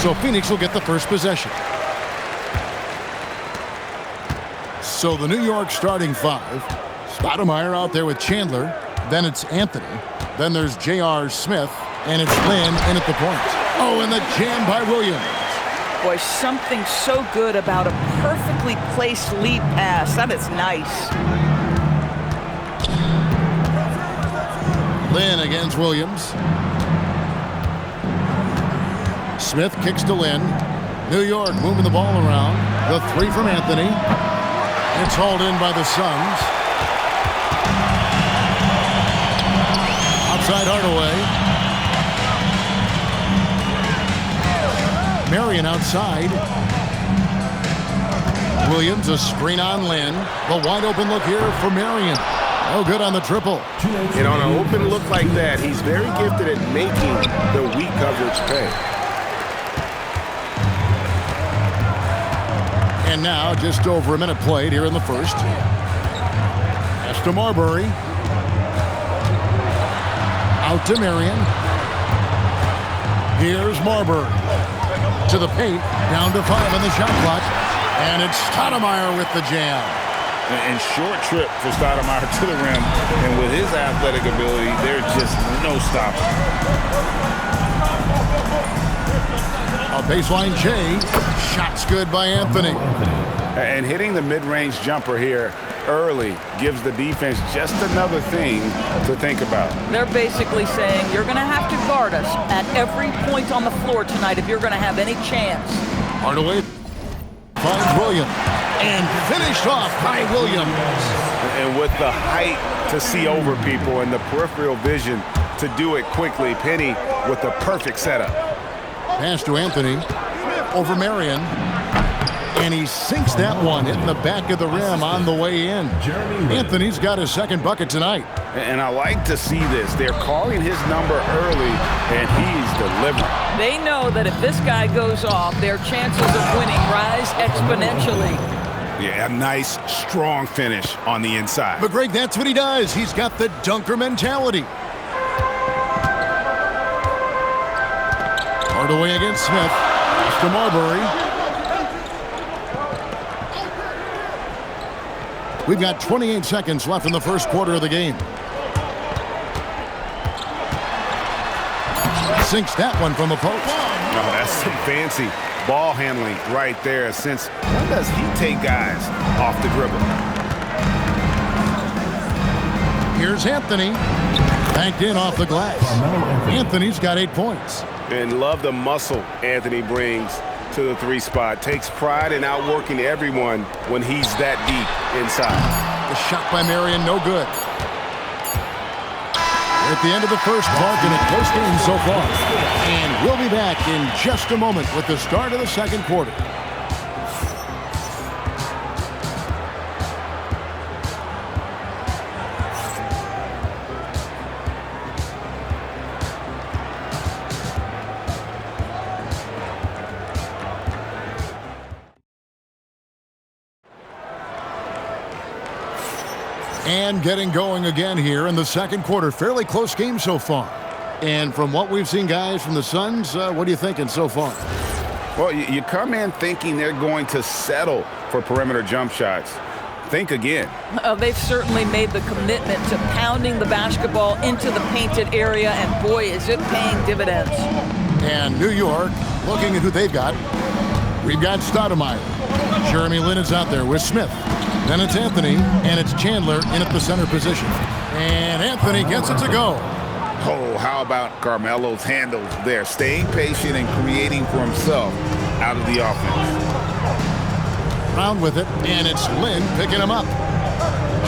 So Phoenix will get the first possession. So the New York starting five. Stoudemire out there with Chandler. Then it's Anthony. Then there's J.R. Smith. And it's Lynn in at the point. Oh, and the jam by Williams. Boy, something so good about a perfectly placed lead pass. That is nice. Lynn against Williams. Smith kicks to Lynn. New York moving the ball around. The three from Anthony. It's hauled in by the Suns. Outside Hardaway. Marion outside. Williams, a screen on Lynn. The wide open look here for Marion. No good on the triple. And on an open look like that, he's very gifted at making the weak coverage pay. And now just over a minute played here in the first. Pass to Marbury. Out to Marion. Here's Marbury. To the paint, down to 5 on the shot clock. And it's Stoudemire with the jam. And short trip for Stoudemire to the rim. And with his athletic ability, there's just no stopping. A baseline J. Shot's good by Anthony. And hitting the mid-range jumper here early gives the defense just another thing to think about. They're basically saying you're going to have to guard us at every point on the floor tonight if you're going to have any chance. Hardaway finds Williams and finished off by Williams. And with the height to see over people and the peripheral vision to do it quickly, Penny with the perfect setup. Pass to Anthony over Marion. And he sinks that one, hitting the back of the rim on the way in. Anthony's got his second bucket tonight. And I like to see this. They're calling his number early, and he's delivering. They know that if this guy goes off, their chances of winning rise exponentially. Yeah, a nice, strong finish on the inside. But, Greg, that's what he does. He's got the dunker mentality. Hardaway against Smith. To Marbury. We've got 28 seconds left in the first quarter of the game. Sinks that one from the post. No, that's some fancy ball handling right there. Since when does he take guys off the dribble? Here's Anthony. Banked in off the glass. Anthony's got 8 points. And love the muscle Anthony brings to the three spot. Takes pride in outworking everyone when he's that deep inside. The shot by Marion, no good. We're at the end of the first mark in a close game so far. And we'll be back in just a moment with the start of the second quarter. And getting going again here in the second quarter. Fairly close game so far. And from what we've seen, guys, from the Suns, what are you thinking so far? Well, you come in thinking they're going to settle for perimeter jump shots. Think again. They've certainly made the commitment to pounding the basketball into the painted area, and boy, is it paying dividends. And New York, looking at who they've got. We've got Stoudemire. Jeremy Lin is out there with Smith. Then it's Anthony, and it's Chandler in at the center position. And Anthony gets it to go. Oh, how about Carmelo's handles there? Staying patient and creating for himself out of the offense. Round with it, and it's Lin picking him up.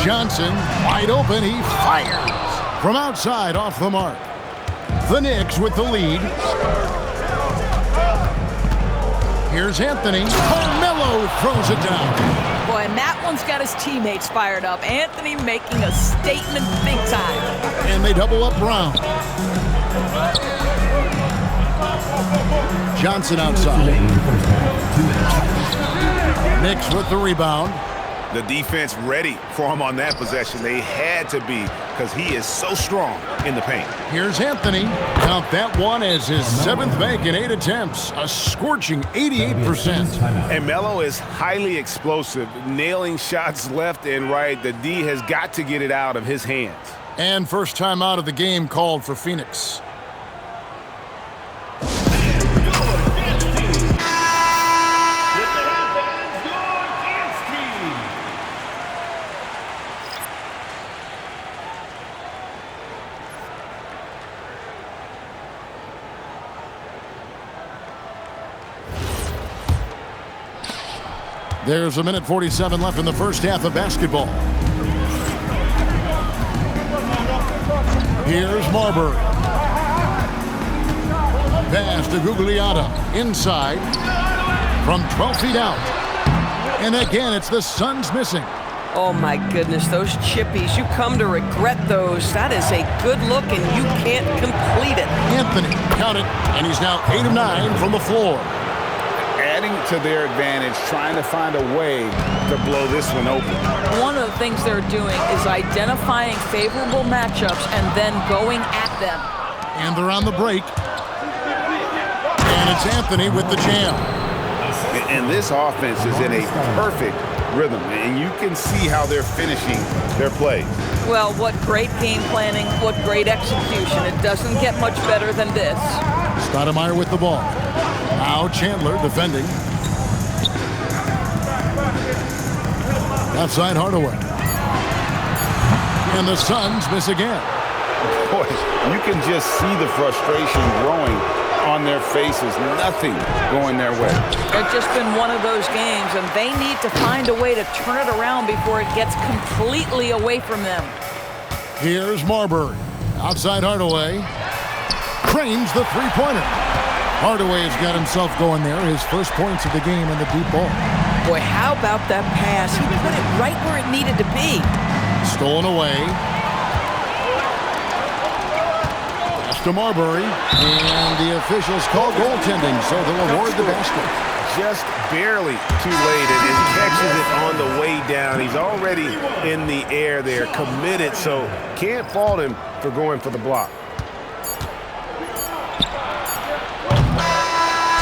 Johnson, wide open, he fires. From outside, off the mark. The Knicks with the lead. Here's Anthony. Carmelo throws it down. Boy, and that one's got his teammates fired up. Anthony making a statement big time. And they double up Brown. Johnson outside. Knicks with the rebound. The defense ready for him on that possession. They had to be because he is so strong in the paint. Here's Anthony. Count that one as his 7th bank in 8 attempts. A scorching 88%. And Melo is highly explosive, nailing shots left and right. The D has got to get it out of his hands. And first time out of the game called for Phoenix. There's 1:47 left in the first half of basketball. Here's Marbury. Pass to Gugliotta. Inside. From 12 feet out. And again, it's the Suns missing. Oh, my goodness, those chippies. You come to regret those. That is a good look, and you can't complete it. Anthony, count it, and he's now 8 of 9 from the floor. Adding to their advantage, trying to find a way to blow this one open. One of the things they're doing is identifying favorable matchups and then going at them. And they're on the break. And it's Anthony with the jam. And this offense is in a perfect rhythm, and you can see how they're finishing their plays. Well, what great game planning, what great execution. It doesn't get much better than this. Stoudemire with the ball. Now Chandler defending. Outside Hardaway. And the Suns miss again. Boy, you can just see the frustration growing on their faces. Nothing going their way. It's just been one of those games, and they need to find a way to turn it around before it gets completely away from them. Here's Marbury. Outside Hardaway. Cranes the three-pointer. Hardaway has got himself going there. His first points of the game in the deep ball. Boy, how about that pass? He put it right where it needed to be. Stolen away. Pass to Marbury. And the officials call goaltending, so they'll award the basket. Just barely too late, and he catches it on the way down. He's already in the air there, committed, so can't fault him for going for the block.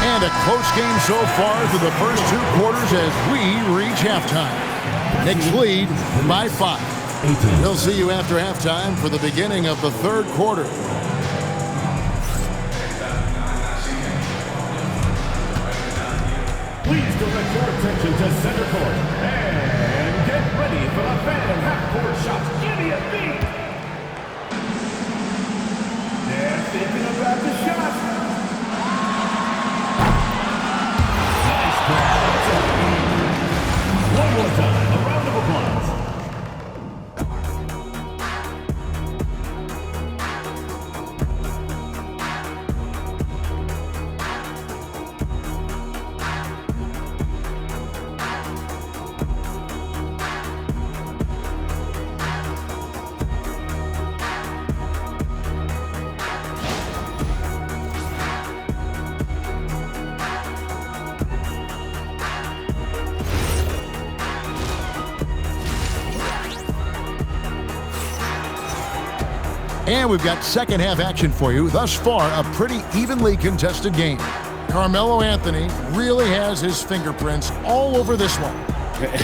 And a close game so far through the first 2 quarters as we reach halftime. Knicks lead by 5. We'll see you after halftime for the beginning of the 3rd quarter. Please direct your attention to center court and get ready for the fan half-court shots. Give me a beat. They're thinking about the shot. One more time, a round of applause. And we've got second half action for you. Thus far, a pretty evenly contested game. Carmelo Anthony really has his fingerprints all over this one.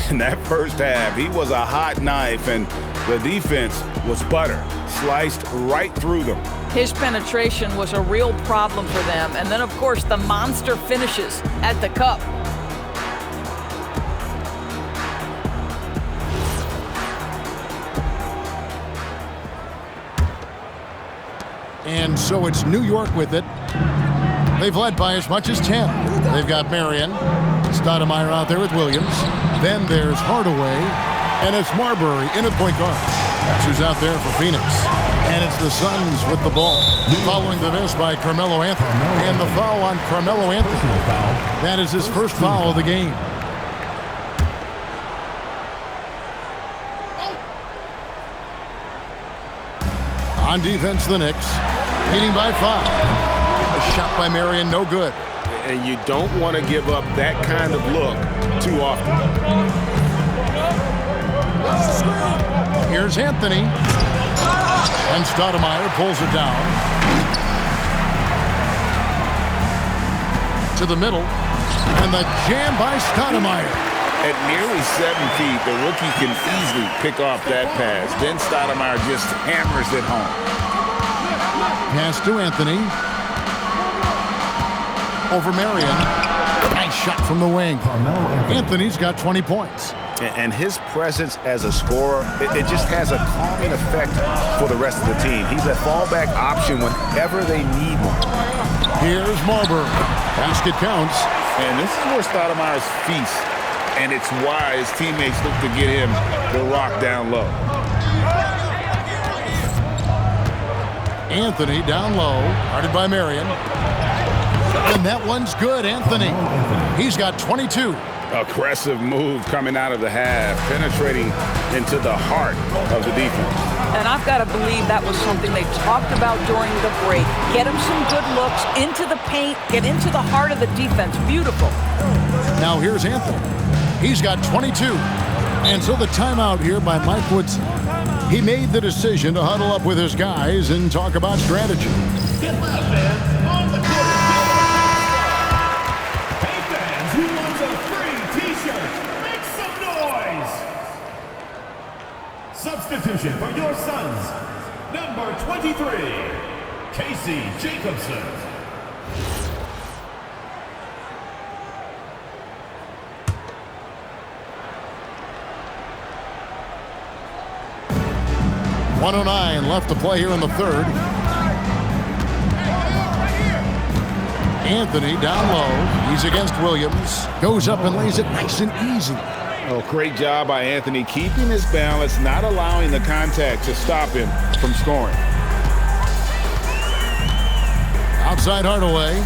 In that first half, he was a hot knife, and the defense was butter, sliced right through them. His penetration was a real problem for them. And then, of course, the monster finishes at the cup. And so it's New York with it. They've led by as much as 10. They've got Marion. Stoudemire out there with Williams. Then there's Hardaway. And it's Marbury in at point guard. That's who's out there for Phoenix. And it's the Suns with the ball. Following the miss by Carmelo Anthony. And the foul on Carmelo Anthony. That is his first foul of the game. On defense, the Knicks. Leading by 5. A shot by Marion, no good. And you don't want to give up that kind of look too often. Here's Anthony. And Stoudemire pulls it down. To the middle. And the jam by Stoudemire. At nearly 7 feet, the rookie can easily pick off that pass. Then Stoudemire just hammers it home. Pass to Anthony. Over Marion. Nice shot from the wing. Anthony's got 20 points. And his presence as a scorer, it just has a calming effect for the rest of the team. He's a fallback option whenever they need one. Here's Marbury. Basket counts. And this is where Stoudemire's feast. And it's why his teammates look to get him the rock down low. Anthony down low, guarded by Marion. And that one's good, Anthony. He's got 22. Aggressive move coming out of the half, penetrating into the heart of the defense. And I've got to believe that was something they talked about during the break. Get him some good looks into the paint, get into the heart of the defense. Beautiful. Now here's Anthony. He's got 22. And so the timeout here by Mike Woodson. He made the decision to huddle up with his guys and talk about strategy. Get loud, fans. On the court. Hey, fans, who wants a free T-shirt? Make some noise. Substitution for your Suns. Number 23, Casey Jacobson. .109 left to play here in the third. Anthony down low. He's against Williams. Goes up and lays it nice and easy. Oh, great job by Anthony keeping his balance, not allowing the contact to stop him from scoring. Outside Hardaway.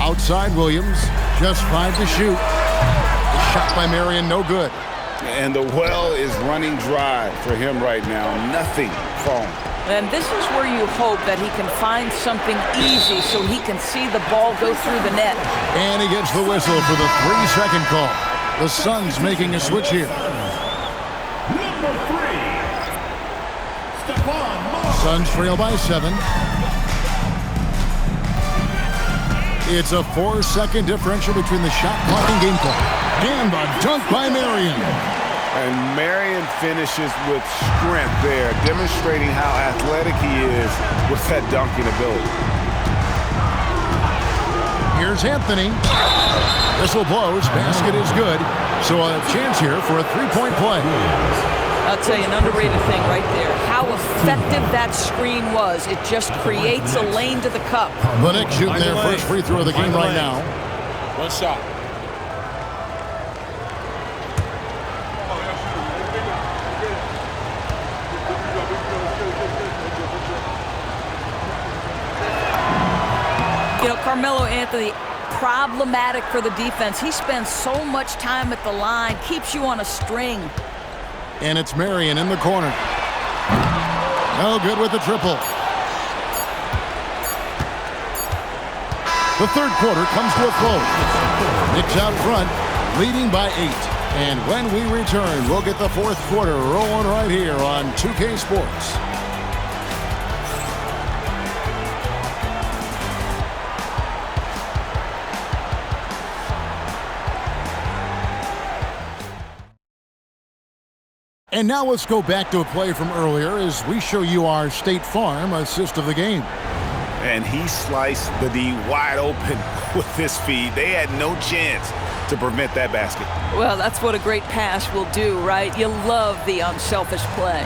Outside Williams. Just 5 to shoot. The shot by Marion, no good. And the well is running dry for him right now. Nothing falling. And this is where you hope that he can find something easy so he can see the ball go through the net. And he gets the whistle for the 3-second call. The Suns making a switch here. Number 3, Stephon Marbury. Suns trail by 7. It's a 4-second differential between the shot clock and game clock. And a dunk by Marion. And Marion finishes with strength there, demonstrating how athletic he is with that dunking ability. Here's Anthony. Whistle blows. Basket is good. So a chance here for a 3-point play. I'll tell you an underrated thing right there. How effective that screen was. It just creates a lane to the cup. The Knicks shooting their first free throw of the game right now. One shot. You know, Carmelo Anthony, problematic for the defense. He spends so much time at the line, keeps you on a string. And it's Marion in the corner. No good with the triple. The third quarter comes to a close. Knicks out front, leading by 8. And when we return, we'll get the fourth quarter rolling right here on 2K Sports. And now let's go back to a play from earlier as we show you our State Farm assist of the game. And he sliced the D wide open with his feet. They had no chance to prevent that basket. Well, that's what a great pass will do, right? You love the unselfish play.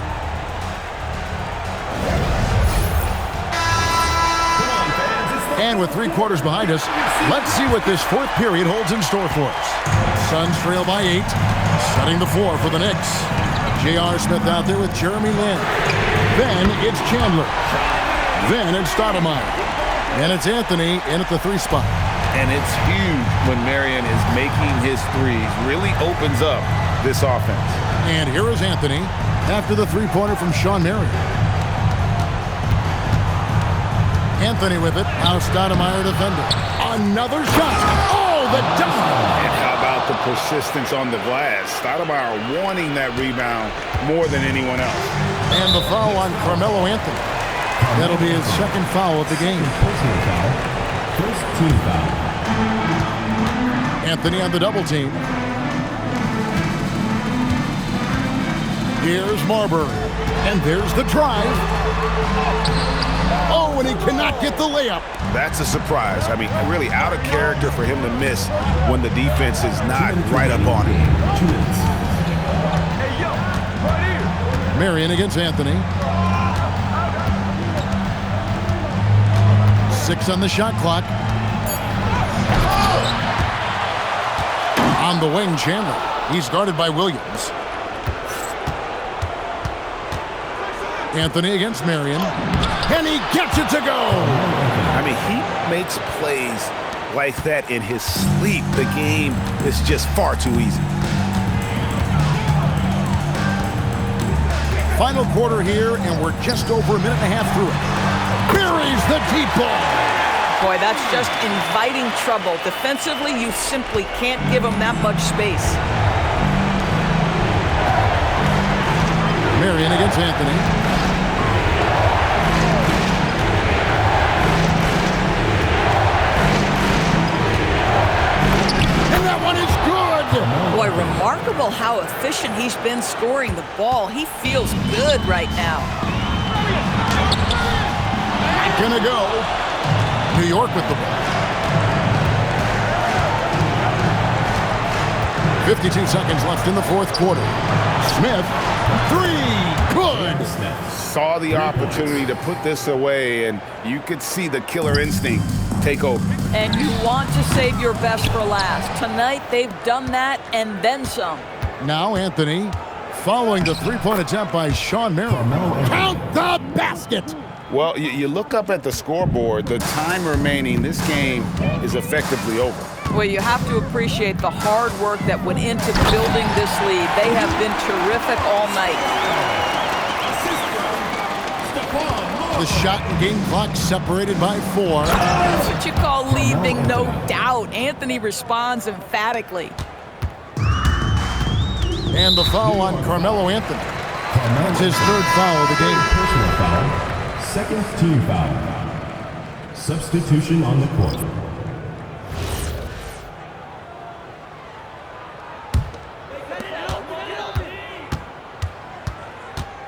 And with 3 quarters behind us, let's see what this fourth period holds in store for us. Suns trail by 8, setting the floor for the Knicks. J.R. Smith out there with Jeremy Lin. Then it's Chandler. Then it's Stoudemire. And it's Anthony in at the 3 spot. And it's huge when Marion is making his threes. Really opens up this offense. And here is Anthony after the 3-pointer from Sean Marion. Anthony with it. Now Stoudemire defender. Another shot. Oh, the dunk. And how about the persistence on the glass? Stoudemire wanting that rebound more than anyone else. And the foul on Carmelo Anthony. That'll be his second foul of the game. Personal foul. First team foul. Anthony on the double team. Here's Marbury. And there's the drive. Oh, and he cannot get the layup. That's a surprise. I mean, really out of character for him to miss when the defense is not right up on him. 2 minutes. Marion against Anthony. 6 on the shot clock. On the wing, Chandler. He's guarded by Williams. Anthony against Marion. And he gets it to go. I mean, he makes plays like that in his sleep. The game is just far too easy. Final quarter here, and we're just over a minute and a half through it. Buries the deep ball. Boy, that's just inviting trouble. Defensively, you simply can't give him that much space. Marion against Anthony. And that one is good. Boy, remarkable how efficient he's been scoring the ball. He feels good right now. Gonna go. New York with the ball. 52 seconds left in the fourth quarter. Smith, 3, good. Saw the opportunity to put this away, and you could see the killer instinct take over. And you want to save your best for last. Tonight, they've done that and then some. Now Anthony, following the three-point attempt by Sean Merrill. Count the basket. Well, you look up at the scoreboard, the time remaining, this game is effectively over. Well, you have to appreciate the hard work that went into building this lead. They have been terrific all night. The shot and game clock separated by 4. That's what you call leaving no doubt. Anthony responds emphatically. And the foul on Carmelo Anthony. That's his third foul of the game. Personal foul. Second team foul. Substitution on the court.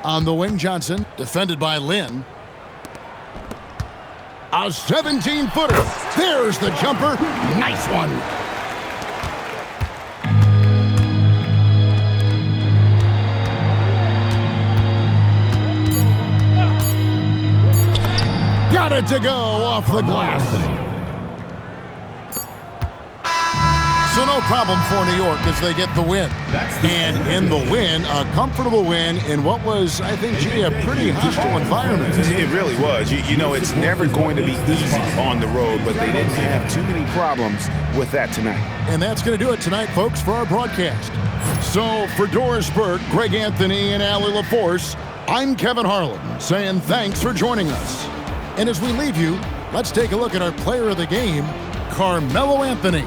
On the wing, Johnson, defended by Lynn. A 17-footer. There's the jumper. Nice one. Got it to go off the glass. So no problem for New York as they get the win. And in the win, a comfortable win in what was, I think, a pretty hostile environment. It really was. You know, it's never going to be easy on the road, but they didn't have too many problems with that tonight. And that's going to do it tonight, folks, for our broadcast. So for Doris Burke, Greg Anthony, and Allie LaForce, I'm Kevin Harlan saying thanks for joining us. And as we leave you, let's take a look at our player of the game, Carmelo Anthony.